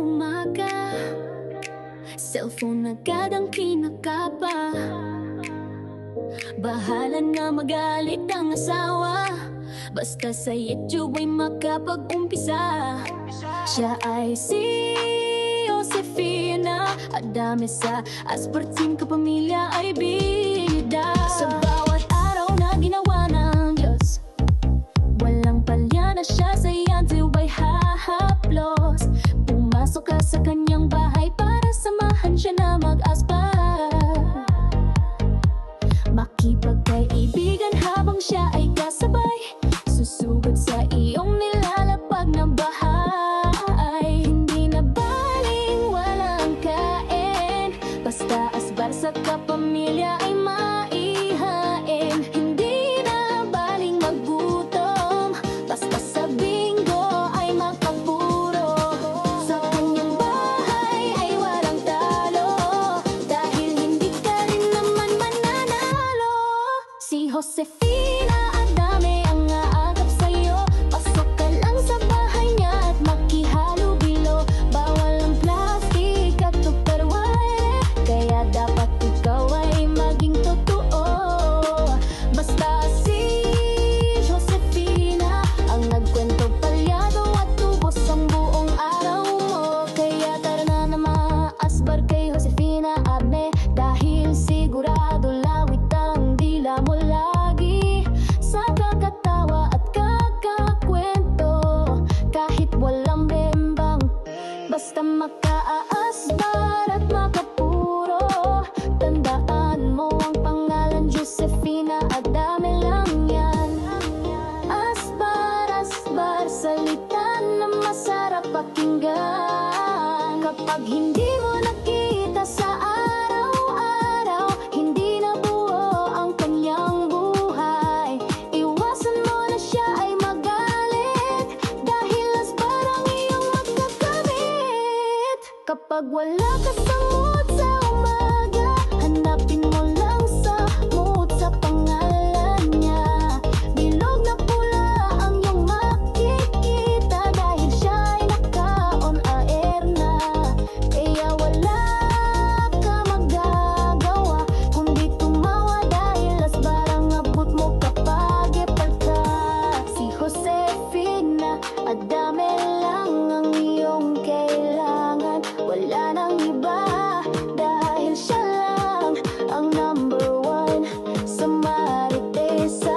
umaga, cellphone agad ang kinakapa. Bahala na magalit ang asawa, basta sa YouTube ay makapag-umpisa. Siya ay si Josefina, adami sa asparting kapamilya ay bida. Sa bawat araw na ginawa ng Diyos, walang palya na siya sa YouTube ay hahaplos. Pumasok ka sa kanyang bahay para samahan siya na mag-aspar, makipagkaibigan habang siya ay kasabay, susugod sa iyong nilalapag na bahay. Hindi na baling walang kain, basta asbar sa kapamilya ay maihain. Hindi na baling magutom, basta sa bingo ay makapuro. Sa kanyang bahay ay walang talo, dahil hindi ka rin naman mananalo. Si Josefina, adami ang aagap sa'yo. Pasok ka lang sa bahay niya at makihalubilo. Bawal ang plastic at tupperware, kaya dapat ikaw ay maging totoo. Basta si Josefina ang nagkwento palyado at tubos ang buong araw mo. Kaya tara na na maasbar kay Josefina Abme, dahil sigurado lawit ang dila mo lagi sa kakatawa at kakakwento. Kahit walang bembang, basta makaasbar at makapuro. Tandaan mo ang pangalan Josefina, adami lang yan. Asbar, asbar, salita na masarap pakinggan. Kapag hindi mo nakita sa araw-araw, hindi na buo ang kanyang buhay. Iwasan mo na siya ay magalit, dahil asbar ang iyong magkakamit. Kapag wala ka sa mood sa umaga, hanapin mo lang sa mood sa pangalan niya. Bilog na pula ang iyong makikita, dahil siya ay naka-on air na. Kaya wala ka magagawa kundi tumawa, dahil asbar ang abot mo kapag epal ka. Si Josefina, adami lang ang iyong kailangan. Wala nang iba, dahil siya lang ang number one sa maritesan,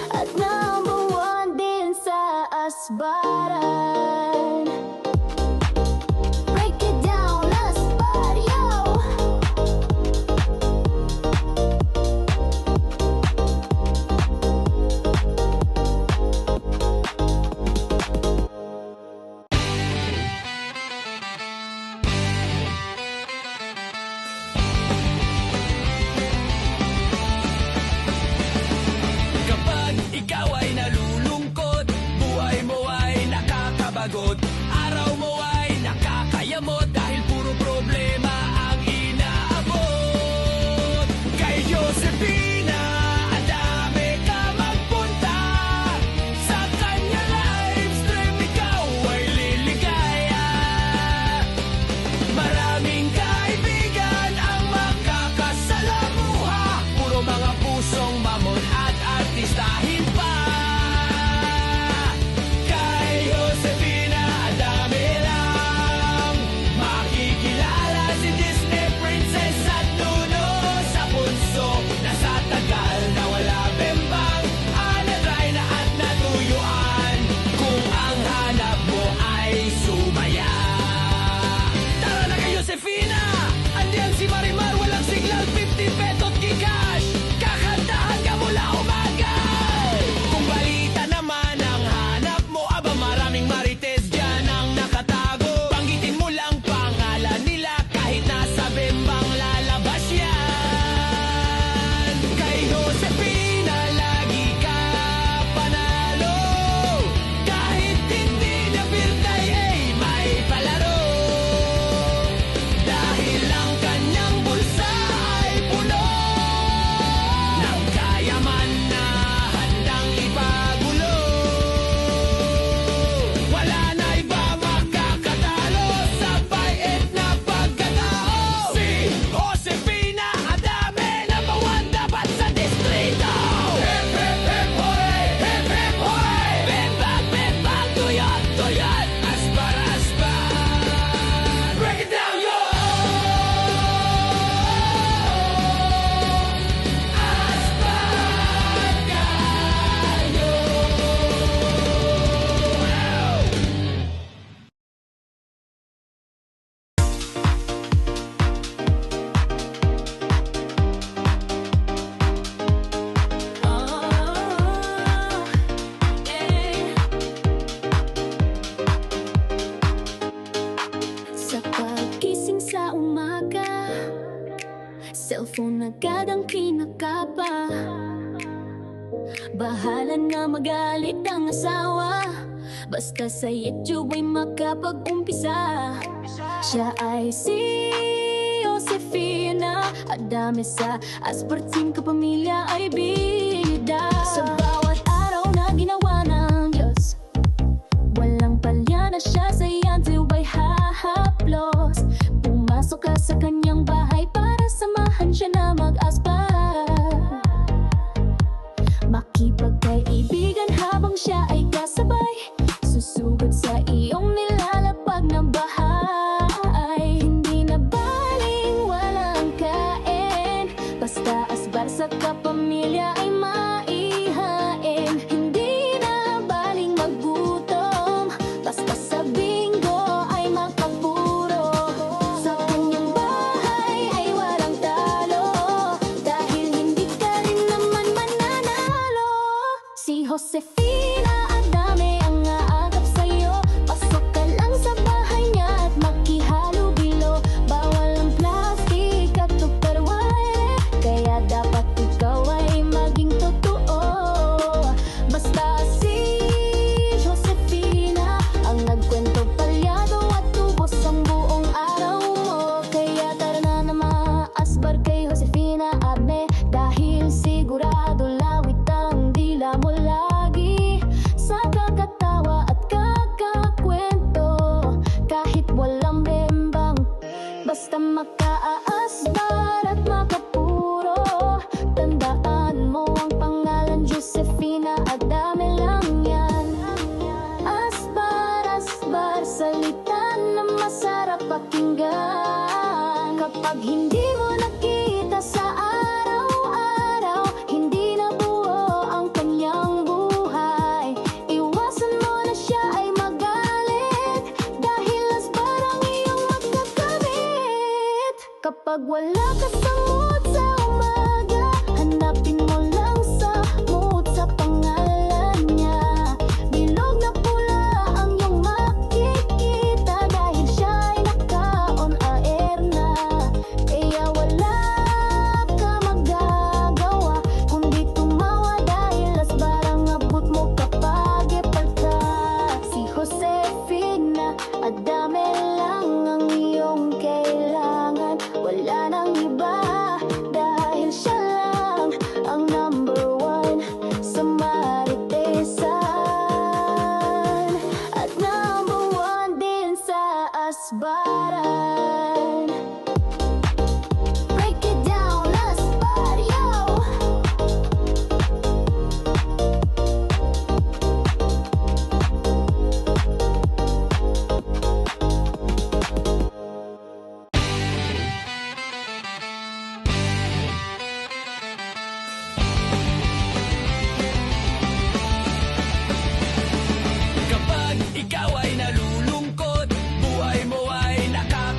at number one din sa asbaran. Break it down, asbar, yo! Kapag ikaw ay nalulungkot, buhay mo ay nakakabagot, araw mo ay nakakayamot, dahil puro problema ang inaabot. Kay Josefina, adami ka magpunta, sa kanya live stream ikaw ay liligaya. Maraming kaibigan ang makakasalamuha, puro mga pusong mamon at artistahin pa. Kay Josefina, adami Cellphone agad ang kinakapa. Bahala na magalit ang asawa, basta sa YouTube ay makapag-umpisa. Siya ay si Josefina Adame, sa asparting kapamilya ay bida. Sa bawat araw na ginawa ng Diyos, walang palya na siya sa YouTube ay hahaplos. Pumasok ka sa kanyang bahay para samahan siya na mag-aspa, makipagkaibigan habang siya ay kasabay, susugod sa iyong nilalapag na bahay. Hindi na baling walang kain, basta asbar sa kapamilya ay maihain. Hindi na baling maggutom, basta sa bingo ay makapuro. Sa kanyang bahay ay walang talo, dahil hindi ka rin naman mananalo. Si Josefina Adame ang aagap sa'yo, pasok ka lang sa bahay niya at makihalubilo. Bawal ang plastic at tupperware, kaya dapat ikaw ay maging totoo. Basta si Josefina ang nagkwento palyado at tubos ang buong araw mo. Kaya tara na na maasbar kay Josefina Adame, dahil sigurado lawit ang dila mo lagi sa kakatawa at kakakwento. Kahit walang bembang, basta makaaasbar at makapuro. Tandaan mo ang pangalan, Josefina Adame lang yan. Asbar, asbar, salita na masarap pakinggan. Kapag hindi mo nakita sa araw-araw, hindi na buo ang kanyang buhay, iwasan mo na siya ay magalit, dahil asbar ang iyong magkakamit. Kapag wala ka sa mood sa umaga, hanapin mo lang sa mood sa pangalan niya. Bilog na pula ang iyong makikita, dahil siya ay naka-on air na. Kaya wala ka magagawa kundi tumawa, dahil asbar ang abot mo kapag ipalta. Si Josefina Adame lang ang iyong kailangan, wala nang iba, dahil siya lang ang number one sa maritesan, at number one din sa asbaran. Break it down, asbar, yo! Kapag ikaw ay nalulungkot, buhay mo ay nakakapagod.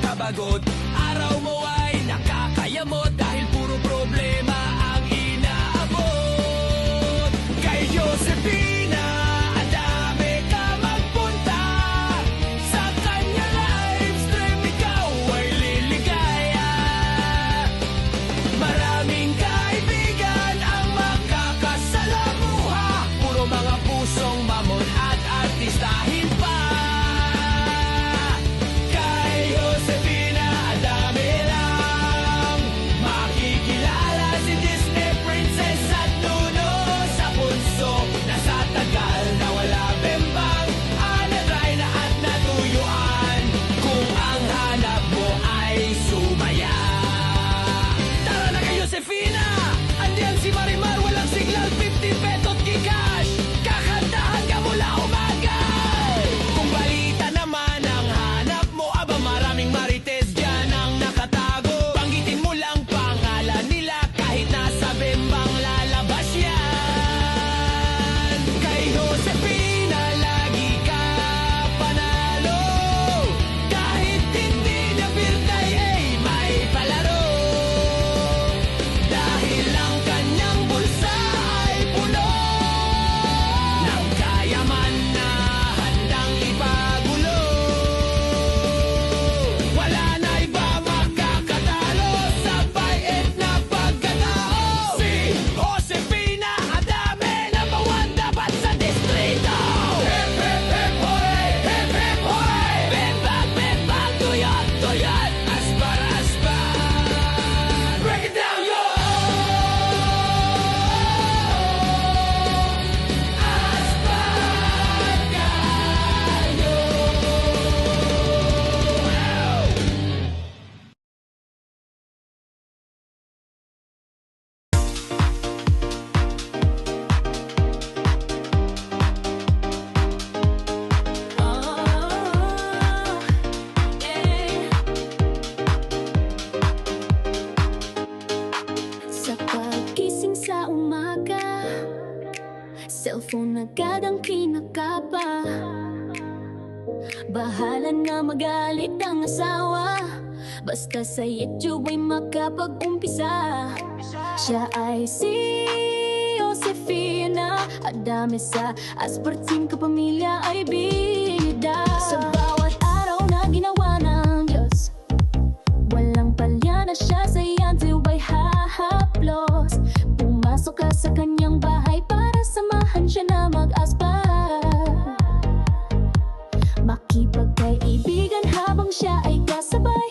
cellphone agad ang kinakapa. Bahala na magalit ang asawa, basta sa YouTube ay makapag-umpisa. Siya ay si Josefina Adame, sa asparting kapamilya ay bida. Sa bawat araw na ginawa ng Diyos, walang palya na siya sa yanti ay hahaplos. Pumasok ka sa kanyang bahay para samahan siya na mag-aspar. Makipagkaibigan habang siya ay kasabay,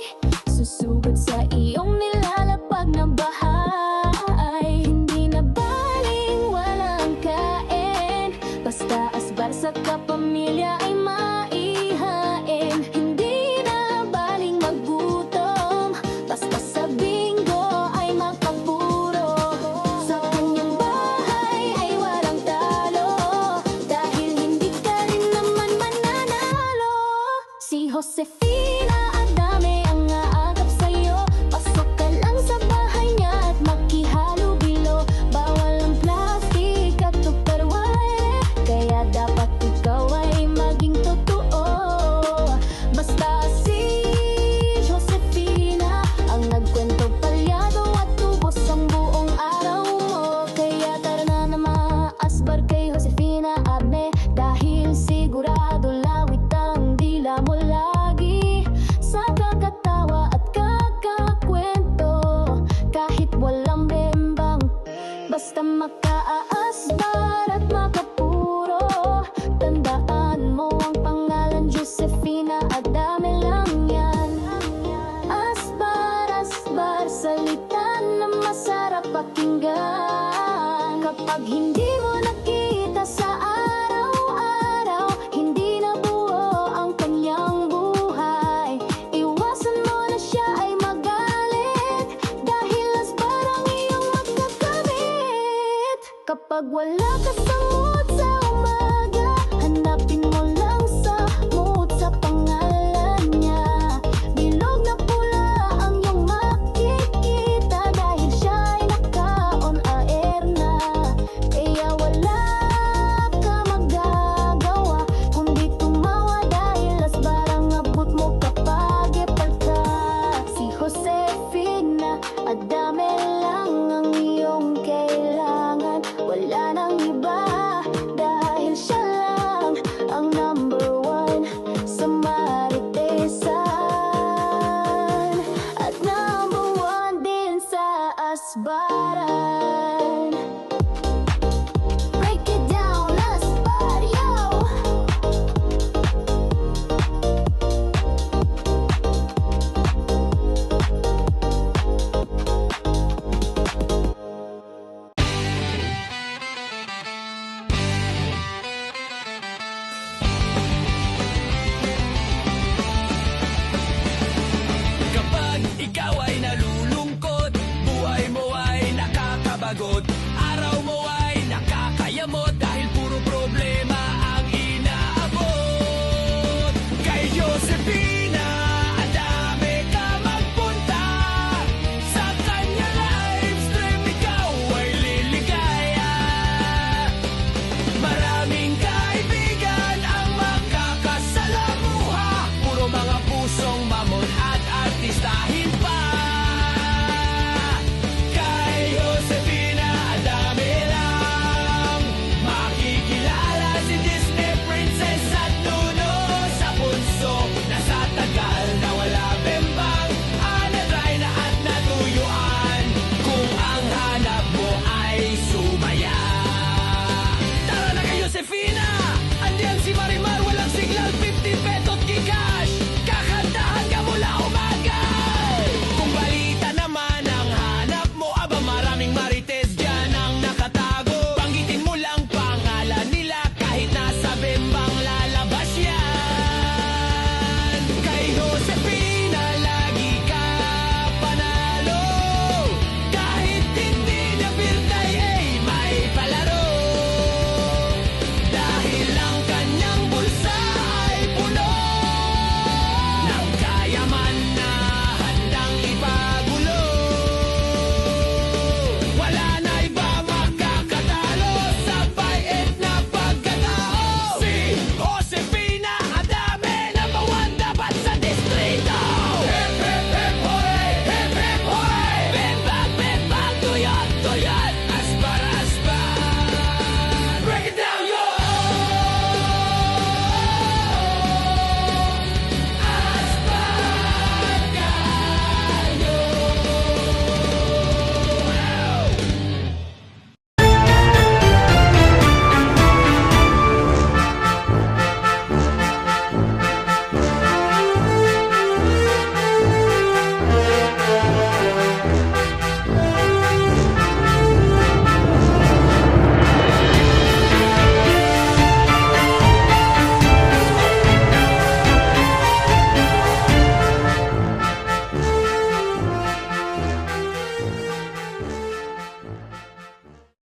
susugod sa iyong nilalapag na bahay. Hindi na baling walang kain, basta asbar sa kapamilya ay maihain. Hindi na baling magutom, basta sa bingo ay magpapuro. Sa kanyang bahay ay walang talo, dahil hindi ka rin naman mananalo. Si Josefina Adame ang aagap sa'yo, pasok ka lang sa bahay niya at makihalubilo. Bawal ang plastic at tupperware, kaya dapat ikaw ay maging totoo. Basta si Josefina ang nagkwento, palyado at tubos ang buong araw mo. Kaya tara na maasbar kay Josefina Adame, dahil sigurado lawit ang dila mo lagi sa kakatawa at kakakwento. Kahit walang bembang, basta makaaasbar at makapuro. Tandaan mo ang pangalan, Josefina Adame.